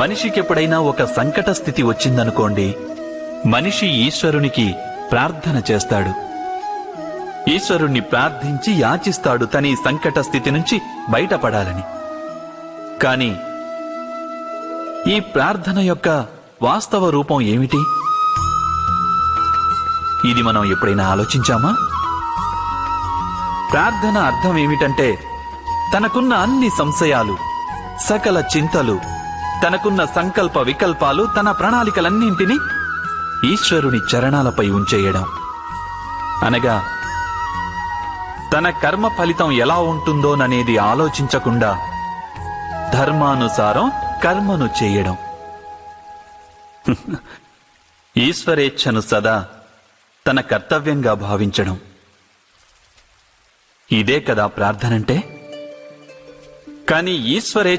మనిషికెప్పుడైనా ఒక సంకట స్థితి వచ్చిందనుకోండి, మనిషి ఈశ్వరునికి ప్రార్థన చేస్తాడు. ఈశ్వరుణ్ణి ప్రార్థించి యాచిస్తాడు తన ఈ సంకట స్థితి నుంచి బయటపడాలని. కాని ఈ ప్రార్థన యొక్క వాస్తవ రూపం ఏమిటి? ఇది మనం ఎప్పుడైనా ఆలోచించామా? ప్రార్థన అర్థం ఏమిటంటే, తనకున్న అన్ని సంశయాలు, సకల చింతలు, తనకున్న సంకల్ప వికల్పాలు, తన ప్రణాళికలన్నింటినీ ఈశ్వరుని చరణాలపై ఉంచేయడం. అనగా తన కర్మ ఫలితం ఎలా ఉంటుందోననేది ఆలోచించకుండా ధర్మానుసారం కర్మను చేయడం. ఈశ్వరేచ్ఛను సదా తన కర్తవ్యంగా భావించడం. ఇదే కదా ప్రార్థనంటే. కాని ఈశ్వరేచ్ఛ